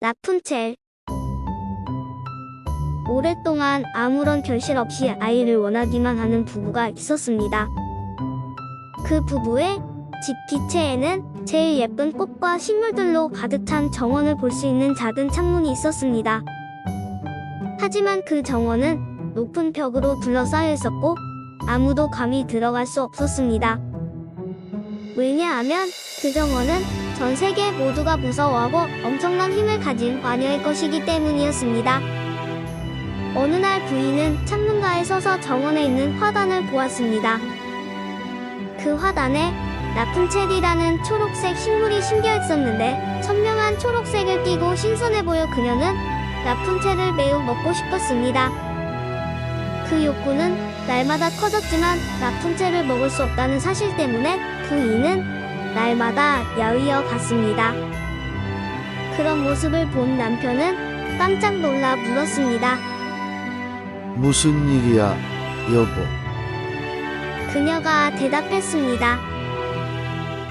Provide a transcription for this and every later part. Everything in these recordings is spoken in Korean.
라푼첼. 오랫동안 아무런 결실 없이 아이를 원하기만 하는 부부가 있었습니다. 그 부부의 집 기체에는 제일 예쁜 꽃과 식물들로 가득 찬 정원을 볼 수 있는 작은 창문이 있었습니다. 하지만 그 정원은 높은 벽으로 둘러싸여 있었고 아무도 감히 들어갈 수 없었습니다. 왜냐하면 그 정원은 전 세계 모두가 무서워하고 엄청난 힘을 가진 마녀의 것이기 때문이었습니다. 어느 날 부인은 창문가에 서서 정원에 있는 화단을 보았습니다. 그 화단에 라푼첼이라는 초록색 식물이 심겨 있었는데 선명한 초록색을 띠고 신선해 보여 그녀는 라푼첼을 매우 먹고 싶었습니다. 그 욕구는 날마다 커졌지만 라푼첼을 먹을 수 없다는 사실 때문에 부인은 날마다 야위어 갔습니다. 그런 모습을 본 남편은 깜짝 놀라 물었습니다. 무슨 일이야, 여보? 그녀가 대답했습니다.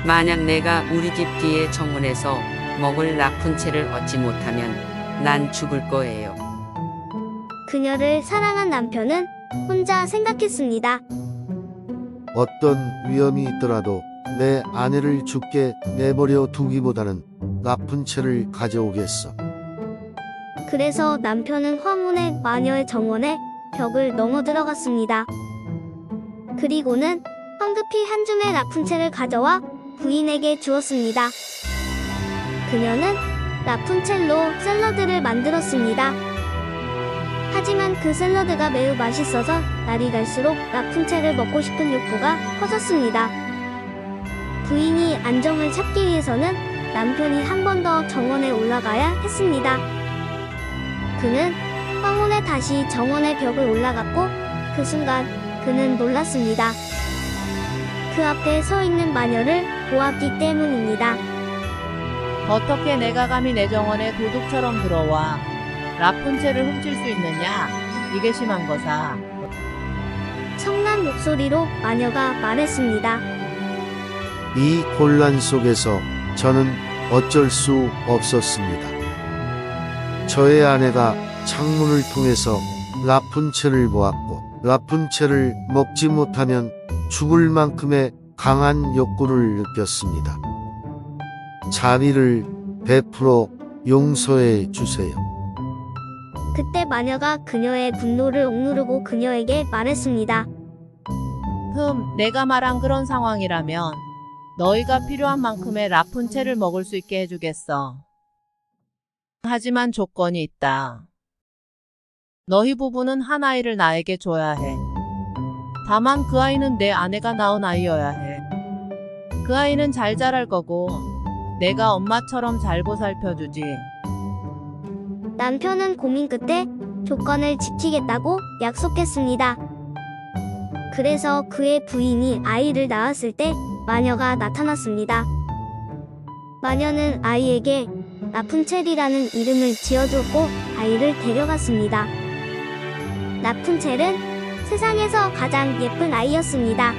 만약 내가 우리 집 뒤의 정원에서 먹을 라푼첼을 얻지 못하면 난 죽을 거예요. 그녀를 사랑한 남편은 혼자 생각했습니다. 어떤 위험이 있더라도 내 아내를 죽게 내버려 두기보다는 라푼첼을 가져오겠어. 그래서 남편은 황혼의 마녀의 정원에 벽을 넘어 들어갔습니다. 그리고는 황급히 한 줌의 라푼첼을 가져와 부인에게 주었습니다. 그녀는 라푼첼로 샐러드를 만들었습니다. 하지만 그 샐러드가 매우 맛있어서 날이 갈수록 라푼첼을 먹고 싶은 욕구가 커졌습니다. 부인이 안정을 찾기 위해서는 남편이 한 번 더 정원에 올라가야 했습니다. 그는 황혼에 다시 정원의 벽을 올라갔고 그 순간 그는 놀랐습니다. 그 앞에 서 있는 마녀를 보았기 때문입니다. 어떻게 내가 감히 내 정원에 도둑처럼 들어와 라푼첼을 훔칠 수 있느냐? 이게 심한 거사. 청난 목소리로 마녀가 말했습니다. 이 곤란 속에서 저는 어쩔 수 없었습니다. 저의 아내가 창문을 통해서 라푼첼을 보았고 라푼첼을 먹지 못하면 죽을 만큼의 강한 욕구를 느꼈습니다. 자비를 베풀어 용서해 주세요. 그때 마녀가 그녀의 분노를 억누르고 그녀에게 말했습니다. 내가 말한 그런 상황이라면 너희가 필요한 만큼의 라푼첼을 먹을 수 있게 해주겠어. 하지만 조건이 있다. 너희 부부는 한 아이를 나에게 줘야 해. 다만 그 아이는 내 아내가 낳은 아이여야 해. 그 아이는 잘 자랄 거고 내가 엄마처럼 잘 보살펴주지. 남편은 고민 끝에 조건을 지키겠다고 약속했습니다. 그래서 그의 부인이 아이를 낳았을 때 마녀가 나타났습니다. 마녀는 아이에게 라푼첼이라는 이름을 지어주었고 아이를 데려갔습니다. 라푼첼은 세상에서 가장 예쁜 아이였습니다.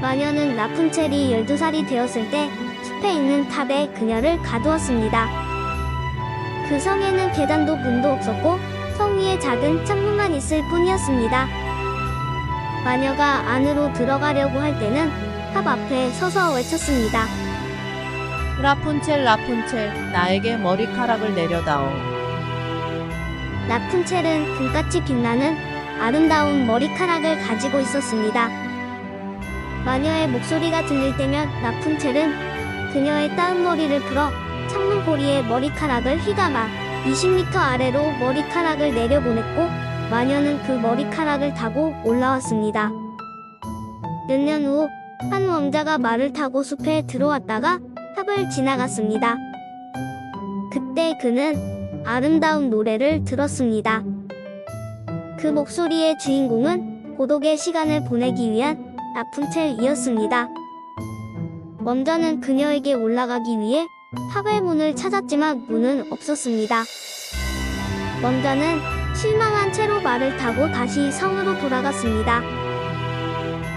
마녀는 라푼첼이 12살이 되었을 때 숲에 있는 탑에 그녀를 가두었습니다. 그 성에는 계단도 문도 없었고 성 위에 작은 창문만 있을 뿐이었습니다. 마녀가 안으로 들어가려고 할 때는 탑 앞에 서서 외쳤습니다. 라푼첼 라푼첼 나에게 머리카락을 내려다오. 라푼첼은 금같이 빛나는 아름다운 머리카락을 가지고 있었습니다. 마녀의 목소리가 들릴 때면 라푼첼은 그녀의 따은 머리를 풀어 창문 고리에 머리카락을 휘감아 20m 아래로 머리카락을 내려보냈고 마녀는 그 머리카락을 타고 올라왔습니다. 몇 년 후 한 왕자가 말을 타고 숲에 들어왔다가 탑을 지나갔습니다. 그때 그는 아름다운 노래를 들었습니다. 그 목소리의 주인공은 고독의 시간을 보내기 위한 라푼첼이었습니다. 왕자는 그녀에게 올라가기 위해 탑의 문을 찾았지만 문은 없었습니다. 왕자는 실망한 채로 말을 타고 다시 성으로 돌아갔습니다.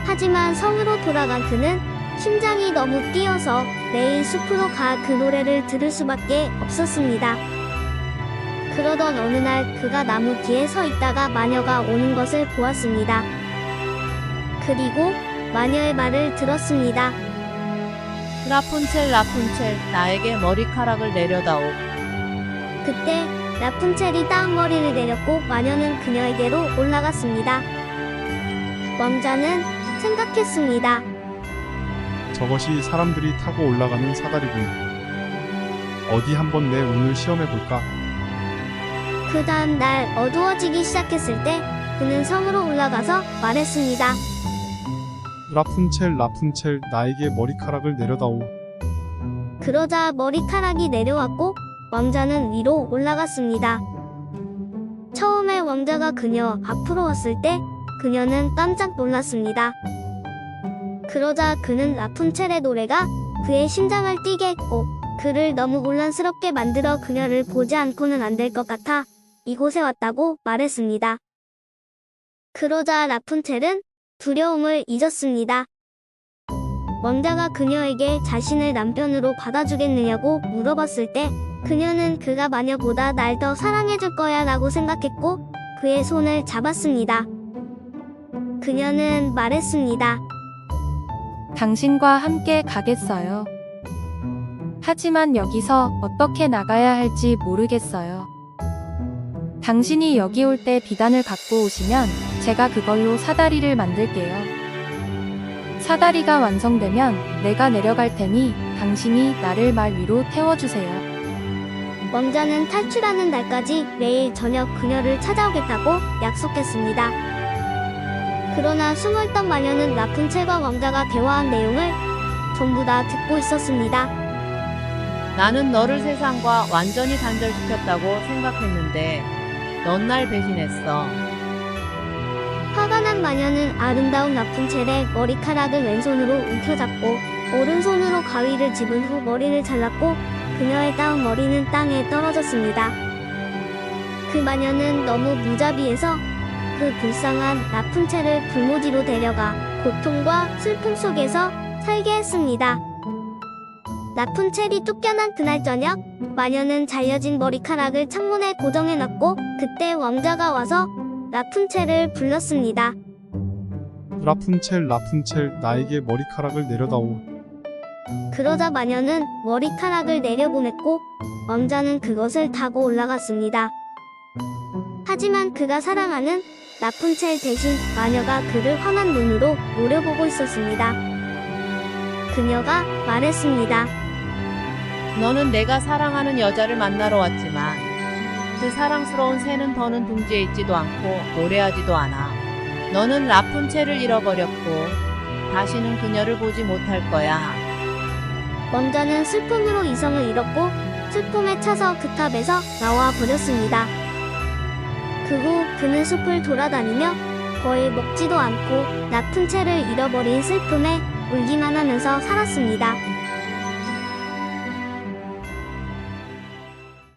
하지만 성으로 돌아간 그는 심장이 너무 뛰어서 매일 숲으로 가 그 노래를 들을 수밖에 없었습니다. 그러던 어느 날 그가 나무 뒤에 서 있다가 마녀가 오는 것을 보았습니다. 그리고 마녀의 말을 들었습니다. 라푼첼, 라푼첼, 나에게 머리카락을 내려다오. 그때 라푼첼이 따은 머리를 내렸고 마녀는 그녀에게로 올라갔습니다. 왕자는 생각했습니다. 저것이 사람들이 타고 올라가는 사다리군. 어디 한번 내 운을 시험해볼까? 그 다음 날 어두워지기 시작했을 때 그는 성으로 올라가서 말했습니다. 라푼첼, 라푼첼, 나에게 머리카락을 내려다오. 그러자 머리카락이 내려왔고 왕자는 위로 올라갔습니다. 처음에 왕자가 그녀 앞으로 왔을 때 그녀는 깜짝 놀랐습니다. 그러자 그는 라푼첼의 노래가 그의 심장을 뛰게 했고 그를 너무 혼란스럽게 만들어 그녀를 보지 않고는 안 될 것 같아 이곳에 왔다고 말했습니다. 그러자 라푼첼은 두려움을 잊었습니다. 왕자가 그녀에게 자신을 남편으로 받아주겠느냐고 물어봤을 때 그녀는 그가 마녀보다 날 더 사랑해줄 거야 라고 생각했고 그의 손을 잡았습니다. 그녀는 말했습니다. 당신과 함께 가겠어요. 하지만 여기서 어떻게 나가야 할지 모르겠어요. 당신이 여기 올 때 비단을 갖고 오시면 제가 그걸로 사다리를 만들게요. 사다리가 완성되면 내가 내려갈 테니 당신이 나를 말 위로 태워주세요. 왕자는 탈출하는 날까지 매일 저녁 그녀를 찾아오겠다고 약속했습니다. 그러나 숨어있던 마녀는 라푼첼과 왕자가 대화한 내용을 전부 다 듣고 있었습니다. 나는 너를 세상과 완전히 단절시켰다고 생각했는데 넌 날 배신했어. 화가 난 마녀는 아름다운 라푼첼의 머리카락을 왼손으로 움켜잡고 오른손으로 가위를 집은 후 머리를 잘랐고 그녀의 따은 머리는 땅에 떨어졌습니다. 그 마녀는 너무 무자비해서 그 불쌍한 라푼첼을 불모지로 데려가 고통과 슬픔 속에서 살게 했습니다. 라푼첼이 쫓겨난 그날 저녁, 마녀는 잘려진 머리카락을 창문에 고정해놨고 그때 왕자가 와서 라푼첼을 불렀습니다. 라푼첼, 라푼첼, 나에게 머리카락을 내려다오. 그러자 마녀는 머리카락을 내려보냈고 왕자는 그것을 타고 올라갔습니다. 하지만 그가 사랑하는 라푼첼 대신 마녀가 그를 환한 눈으로 노려보고 있었습니다. 그녀가 말했습니다. 너는 내가 사랑하는 여자를 만나러 왔지만 그 사랑스러운 새는 더는 둥지에 있지도 않고 노래하지도 않아. 너는 라푼첼을 잃어버렸고 다시는 그녀를 보지 못할 거야. 왕자는 슬픔으로 이성을 잃었고 슬픔에 차서 그 탑에서 나와 버렸습니다. 그 후 그는 숲을 돌아다니며 거의 먹지도 않고 라푼첼을 잃어버린 슬픔에 울기만 하면서 살았습니다.